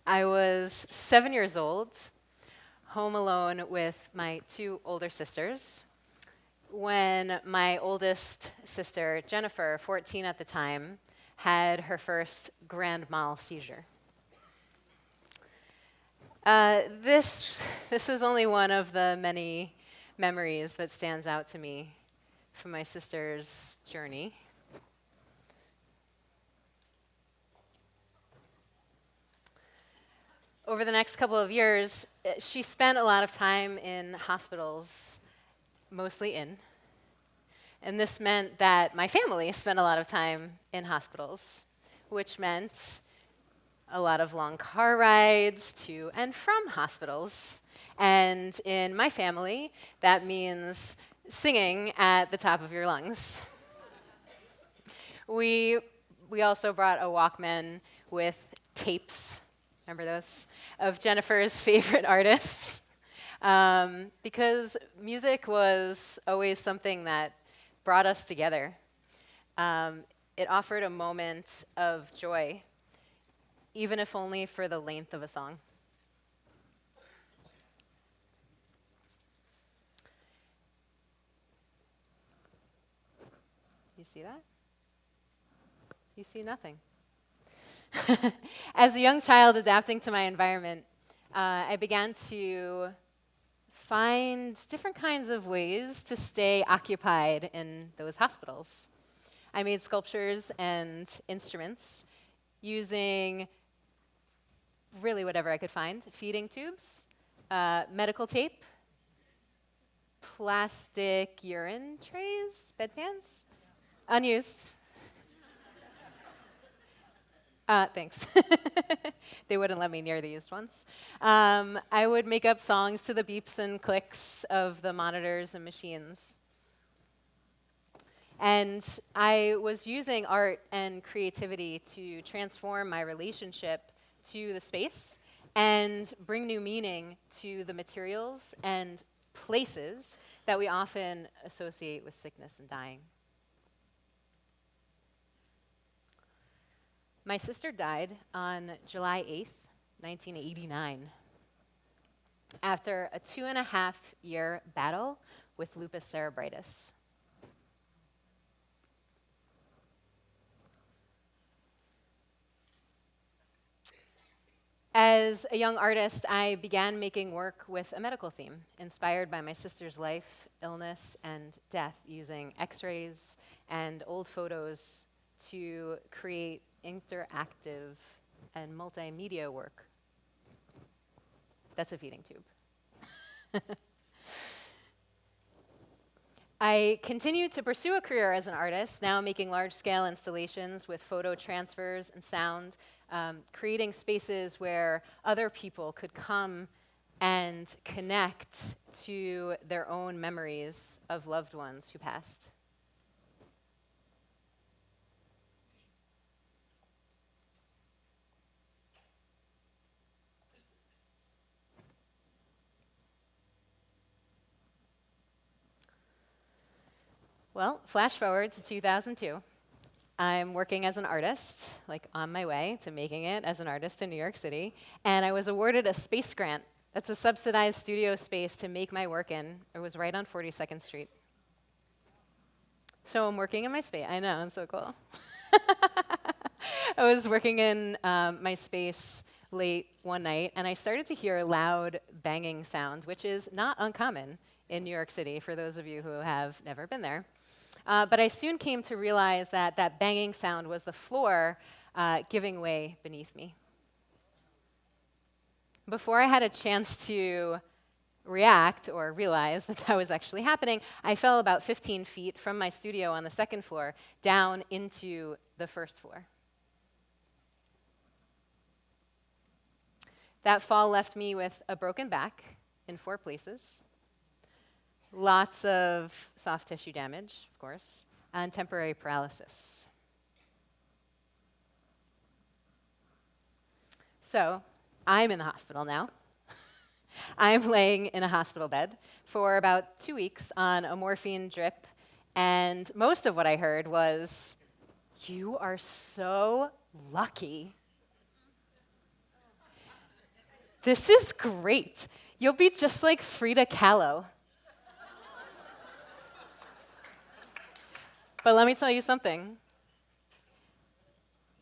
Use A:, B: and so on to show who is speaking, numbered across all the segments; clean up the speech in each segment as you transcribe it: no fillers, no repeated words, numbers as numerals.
A: I was 7 years old, home alone with my two older sisters, when my oldest sister, Jennifer, 14 at the time, had her first grand mal seizure. This is only one of the many memories that stands out to me from my sister's journey. Over the next couple of years, she spent a lot of time in hospitals, mostly in. And this meant that my family spent a lot of time in hospitals, which meant a lot of long car rides to and from hospitals. And in my family, that means singing at the top of your lungs. We also brought a Walkman with tapes, remember those, of Jennifer's favorite artists, because music was always something that brought us together. It offered a moment of joy, even if only for the length of a song. You see that? You see nothing. As a young child adapting to my environment, I began to find different kinds of ways to stay occupied in those hospitals. I made sculptures and instruments using really whatever I could find: feeding tubes, medical tape, plastic urine trays, bedpans, unused. Thanks. They wouldn't let me near the used ones. I would make up songs to the beeps and clicks of the monitors and machines. And I was using art and creativity to transform my relationship to the space and bring new meaning to the materials and places that we often associate with sickness and dying. My sister died on July 8th, 1989, after a 2.5-year battle with lupus cerebritis. As a young artist, I began making work with a medical theme, inspired by my sister's life, illness, and death, using x-rays and old photos to create interactive and multimedia work. That's a feeding tube. I continued to pursue a career as an artist, now making large-scale installations with photo transfers and sound, creating spaces where other people could come and connect to their own memories of loved ones who passed. Well, flash forward to 2002. I'm working as an artist, like on my way to making it as an artist in New York City, and I was awarded a space grant. That's a subsidized studio space to make my work in. It was right on 42nd Street. So I'm working in my space. I know, it's so cool. I was working in my space late one night, and I started to hear loud banging sound, which is not uncommon in New York City for those of you who have never been there. But I soon came to realize that that banging sound was the floor giving way beneath me. Before I had a chance to react or realize that that was actually happening, I fell about 15 feet from my studio on the second floor down into the first floor. That fall left me with a broken back in 4 places, lots of soft tissue damage, of course, and temporary paralysis. So I'm in the hospital now. I'm laying in a hospital bed for about 2 weeks on a morphine drip, and most of what I heard was, "You are so lucky." This is great. You'll be just like Frida Kahlo. But let me tell you something.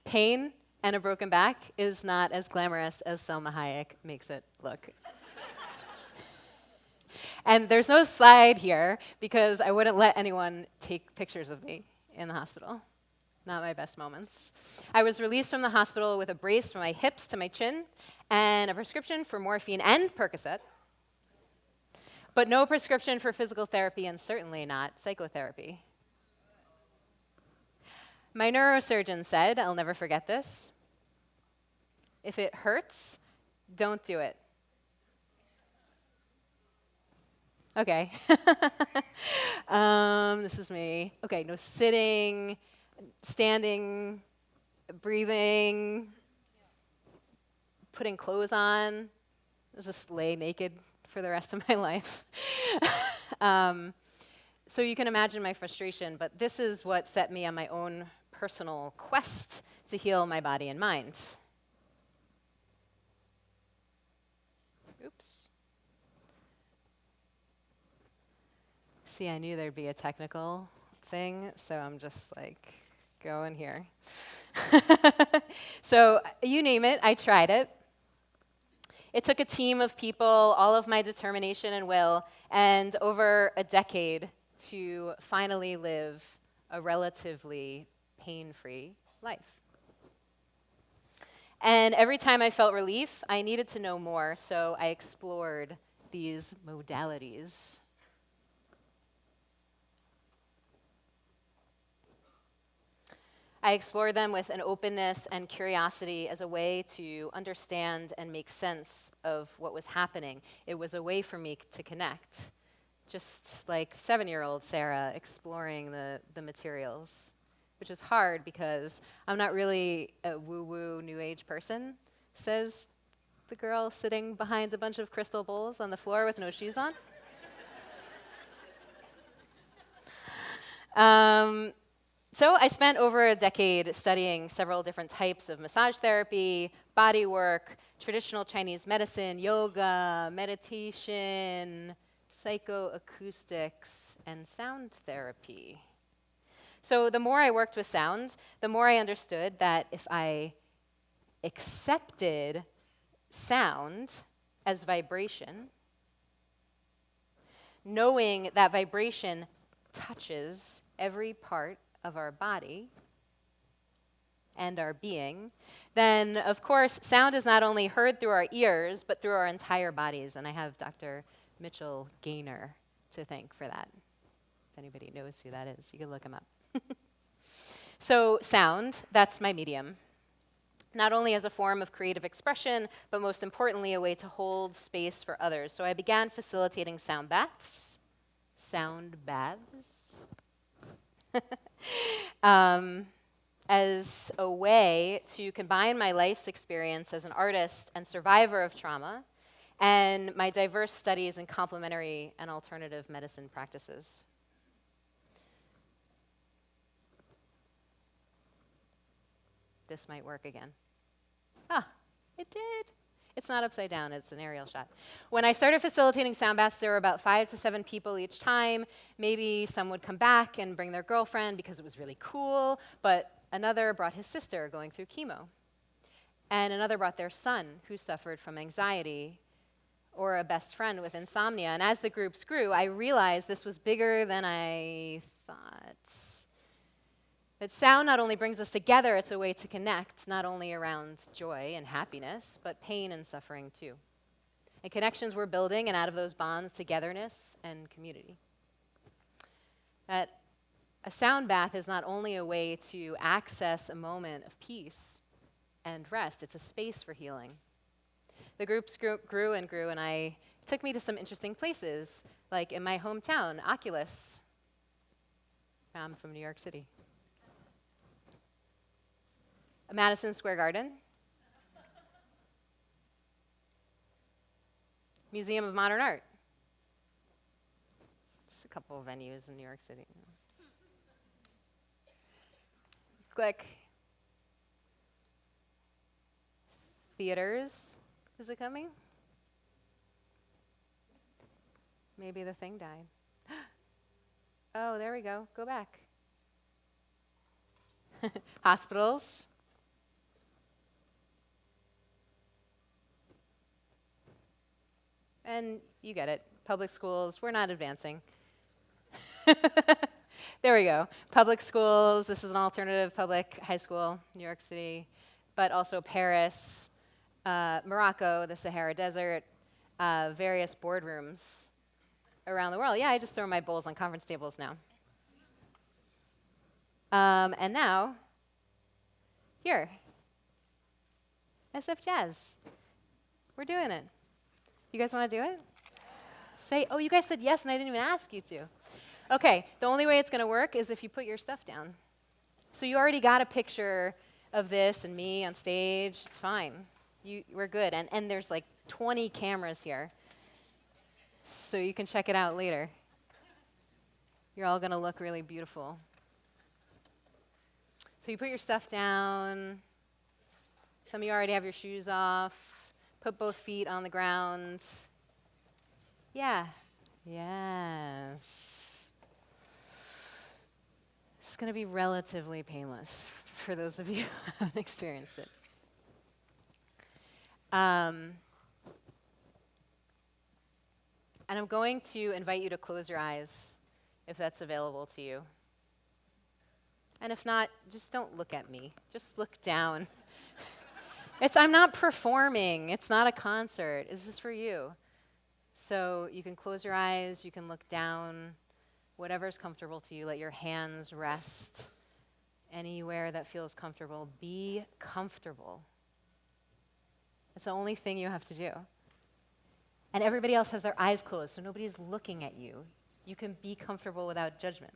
A: Pain and a broken back is not as glamorous as Selma Hayek makes it look. And there's no slide here because I wouldn't let anyone take pictures of me in the hospital. Not my best moments. I was released from the hospital with a brace from my hips to my chin and a prescription for morphine and Percocet, but no prescription for physical therapy and certainly not psychotherapy. My neurosurgeon said, I'll never forget this, if it hurts, don't do it. Okay. This is me. Okay, no sitting, standing, breathing, putting clothes on. I'll just lay naked for the rest of my life. So you can imagine my frustration, but this is what set me on my own personal quest to heal my body and mind. Oops. See, I knew there'd be a technical thing, so I'm just like going here. So you name it, I tried it. It took a team of people, all of my determination and will, and over a decade to finally live a relatively pain-free life. And every time I felt relief, I needed to know more, so I explored these modalities. I explored them with an openness and curiosity as a way to understand and make sense of what was happening. It was a way for me to connect, just like 7-year-old Sarah exploring the materials, which is hard because I'm not really a woo-woo New Age person, says the girl sitting behind a bunch of crystal bowls on the floor with no shoes on. So I spent over a decade studying several different types of massage therapy, body work, traditional Chinese medicine, yoga, meditation, psychoacoustics, and sound therapy. So the more I worked with sound, the more I understood that if I accepted sound as vibration, knowing that vibration touches every part of our body and our being, then of course sound is not only heard through our ears, but through our entire bodies. And I have Dr. Mitchell Gaynor to thank for that. If anybody knows who that is, you can look him up. So sound, that's my medium. Not only as a form of creative expression, but most importantly, a way to hold space for others. So I began facilitating sound baths, as a way to combine my life's experience as an artist and survivor of trauma and my diverse studies in complementary and alternative medicine practices. This might work again. Ah, it did. It's not upside down, it's an aerial shot. When I started facilitating sound baths, there were about 5 to 7 people each time. Maybe some would come back and bring their girlfriend because it was really cool, but another brought his sister going through chemo. And another brought their son who suffered from anxiety, or a best friend with insomnia. And as the groups grew, I realized this was bigger than I thought. That sound not only brings us together, it's a way to connect, not only around joy and happiness, but pain and suffering too. And connections we're building, and out of those bonds, togetherness and community. That a sound bath is not only a way to access a moment of peace and rest, it's a space for healing. The groups grew and grew, and it took me to some interesting places, like in my hometown, Oculus. I'm from New York City. Madison Square Garden, Museum of Modern Art. Just a couple of venues in New York City. Click. Theaters. Is it coming? Maybe the thing died. Oh, there we go. Go back. Hospitals. And you get it. Public schools. We're not advancing. There we go. Public schools. This is an alternative public high school, New York City, but also Paris, Morocco, the Sahara Desert, various boardrooms around the world. Yeah, I just throw my bowls on conference tables now. And now, here, SF Jazz. We're doing it. You guys want to do it? Say, oh, you guys said yes, and I didn't even ask you to. Okay, the only way it's going to work is if you put your stuff down. So you already got a picture of this and me on stage. It's fine. We're good. And there's like 20 cameras here. So you can check it out later. You're all going to look really beautiful. So you put your stuff down. Some of you already have your shoes off. Put both feet on the ground. Yeah. Yes. It's going to be relatively painless for those of you who haven't experienced it. And I'm going to invite you to close your eyes if that's available to you. And if not, just don't look at me. Just look down. I'm not performing. It's not a concert. This is for you. So you can close your eyes. You can look down. Whatever's comfortable to you. Let your hands rest anywhere that feels comfortable. Be comfortable. That's the only thing you have to do. And everybody else has their eyes closed, so nobody's looking at you. You can be comfortable without judgment.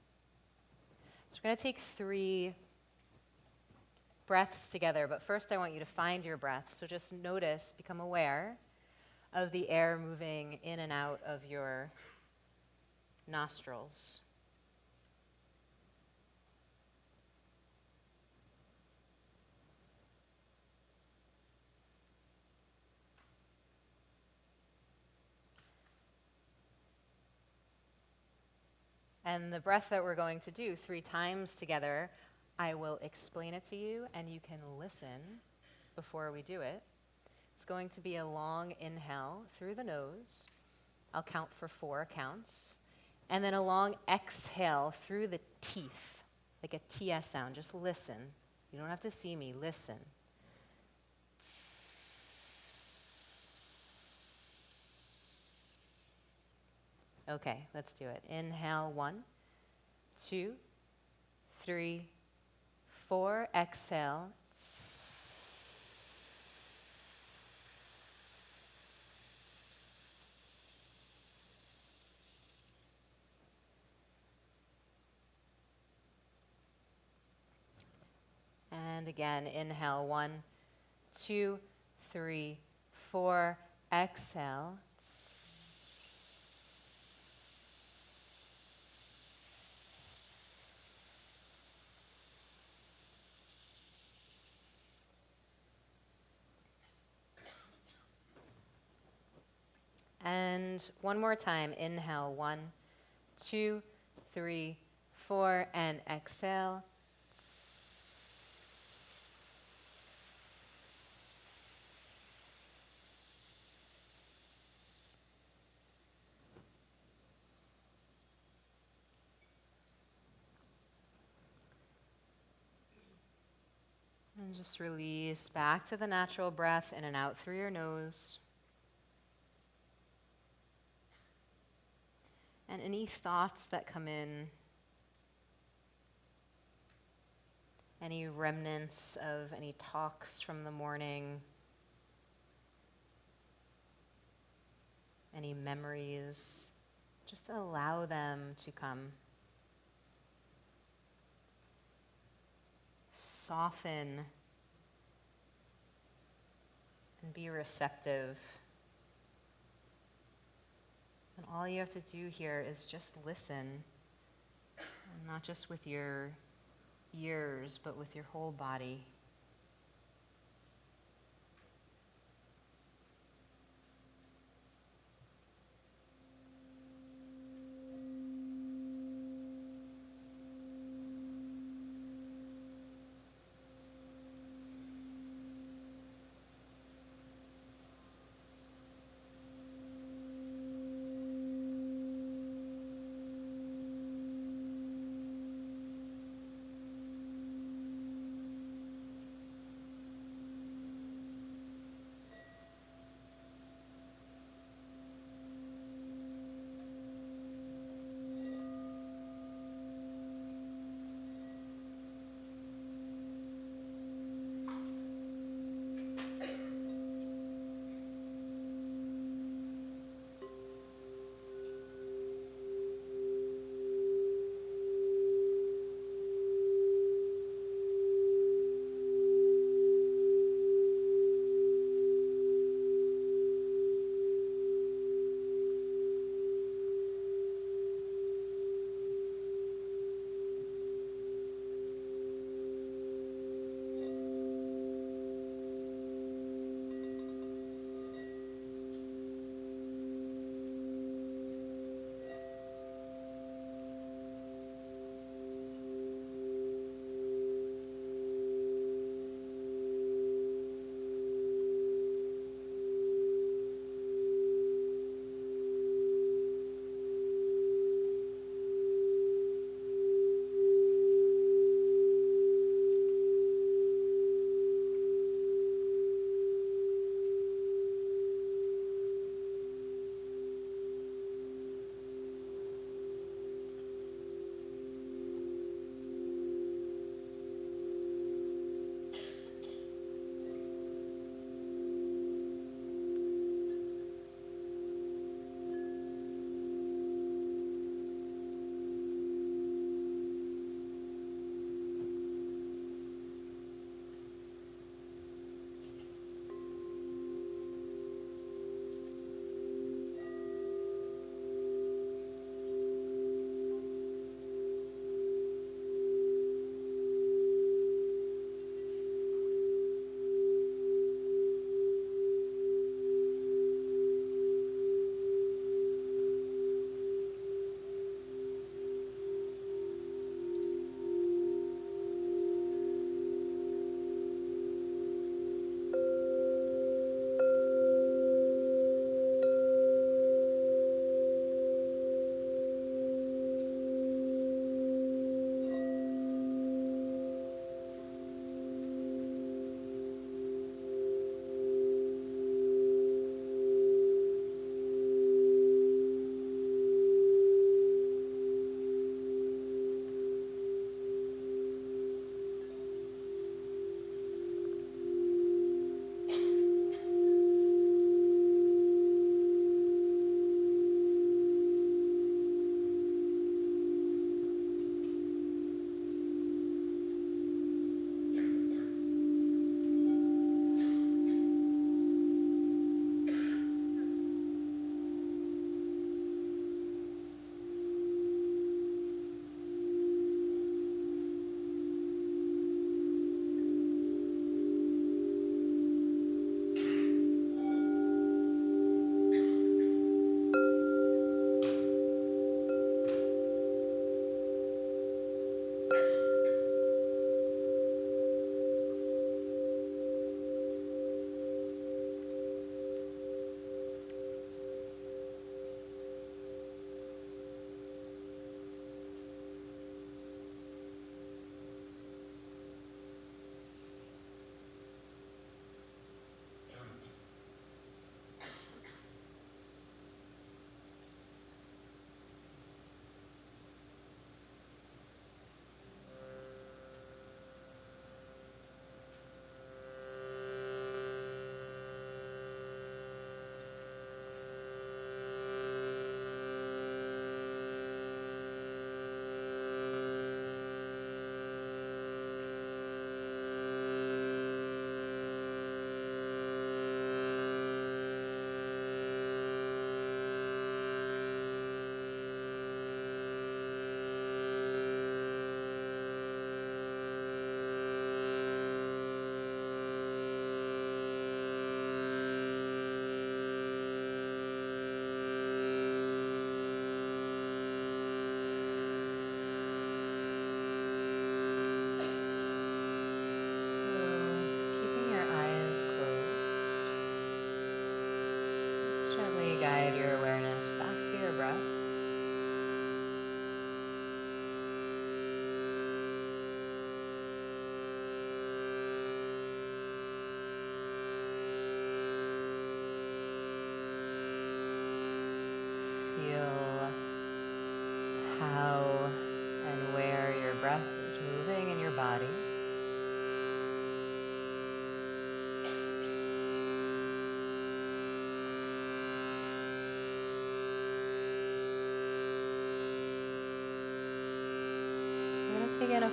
A: So we're going to take 3 breaths together, but first I want you to find your breath. So just notice, become aware of the air moving in and out of your nostrils. And the breath that we're going to do 3 times together, I will explain it to you, and you can listen before we do it. It's going to be a long inhale through the nose. I'll count for 4 counts. And then a long exhale through the teeth, like a TS sound. Just listen. You don't have to see me. Listen. Okay, let's do it. Inhale, 1, 2, 3, 4. Exhale. And again, inhale, 1, 2, 3, 4. Exhale. And one more time. Inhale, 1, 2, 3, 4, and exhale. And just release back to the natural breath in and out through your nose. And any thoughts that come in, any remnants of any talks from the morning, any memories, just allow them to come. Soften and be receptive. And all you have to do here is just listen, and not just with your ears, but with your whole body.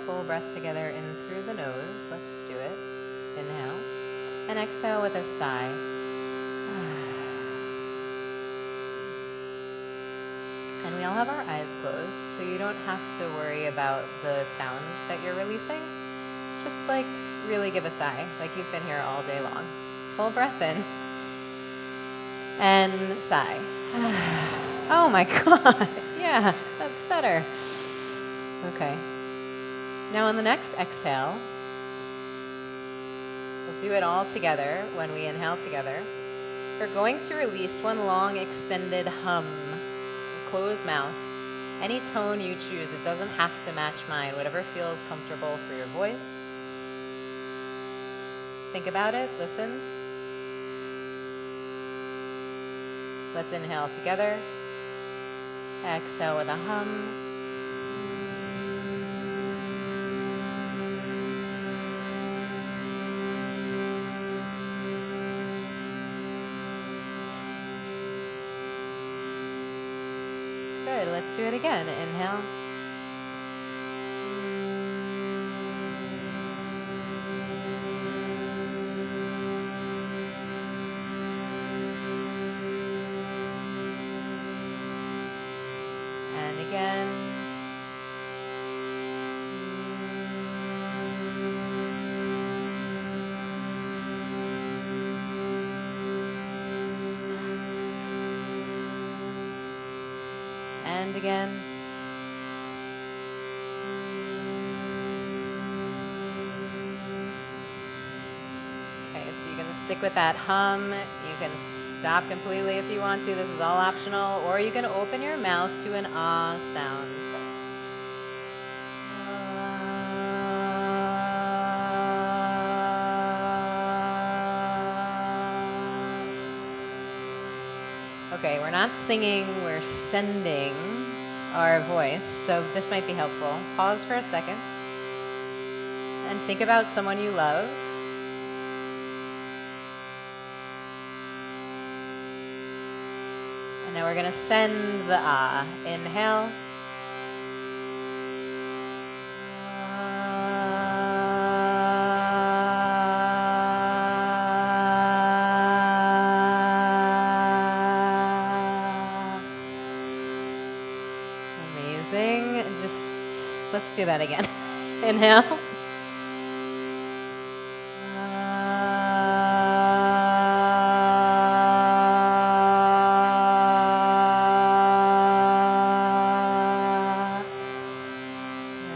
A: full breath together in through the nose. Let's do it. Inhale. And exhale with a sigh. And we all have our eyes closed, so you don't have to worry about the sound that you're releasing. Just like really give a sigh, like you've been here all day long. Full breath in. And sigh. Oh my God. Yeah, that's better. Okay. Now on the next exhale, we'll do it all together when we inhale together. We're going to release one long extended hum. Closed mouth. Any tone you choose, it doesn't have to match mine, whatever feels comfortable for your voice. Think about it, listen. Let's inhale together. Exhale with a hum. Good, let's do it again. Inhale. And again. And again. Okay, so you're going to stick with that hum. You can stop completely if you want to. This is all optional. Or you can open your mouth to an ah sound. Okay, we're not singing, we're sending our voice, so this might be helpful. Pause for a second and think about someone you love. And now we're going to send the ah. Inhale. Let's do that again. Inhale.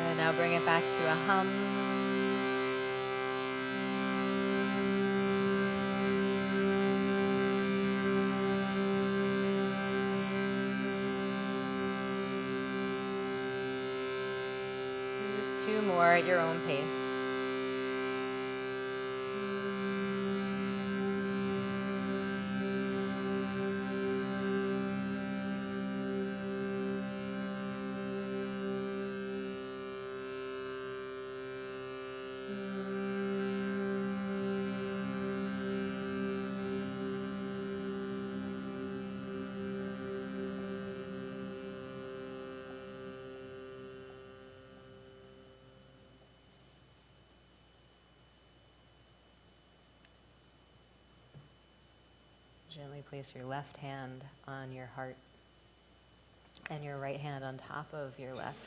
A: And now bring it back to a hum. Two more at your own pace. Gently place your left hand on your heart and your right hand on top of your left.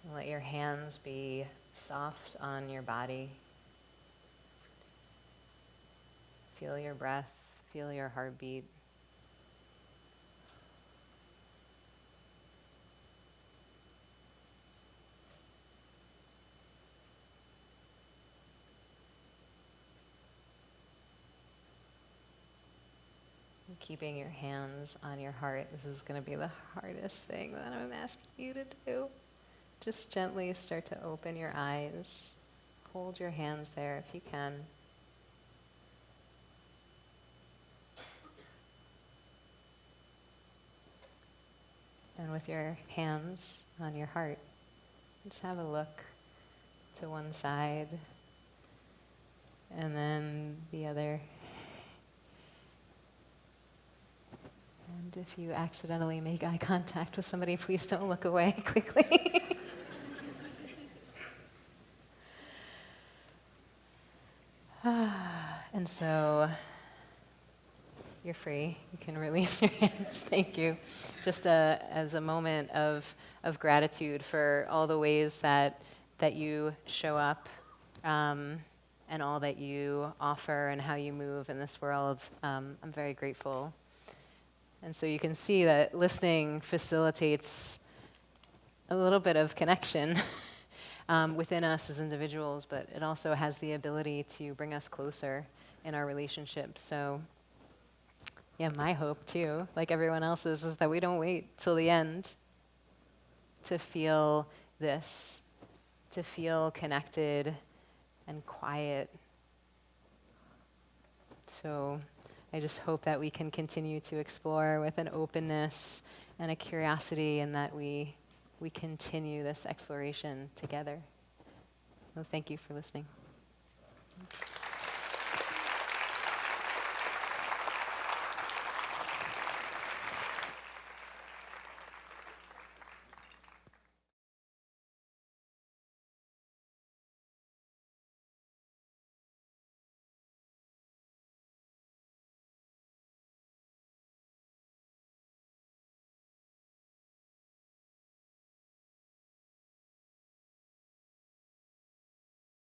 A: And let your hands be soft on your body. Feel your breath, feel your heartbeat. Keeping your hands on your heart. This is going to be the hardest thing that I'm asking you to do. Just gently start to open your eyes. Hold your hands there if you can. And with your hands on your heart, just have a look to one side and then the other. And if you accidentally make eye contact with somebody, please don't look away quickly. And so you're free. You can release your hands. Thank you. Just as a moment of gratitude for all the ways that you show up, and all that you offer and how you move in this world. I'm very grateful. And so you can see that listening facilitates a little bit of connection within us as individuals, but it also has the ability to bring us closer in our relationships. So yeah, my hope too, like everyone else's, is that we don't wait till the end to feel this, to feel connected and quiet. So I just hope that we can continue to explore with an openness and a curiosity, and that we continue this exploration together. So thank you for listening.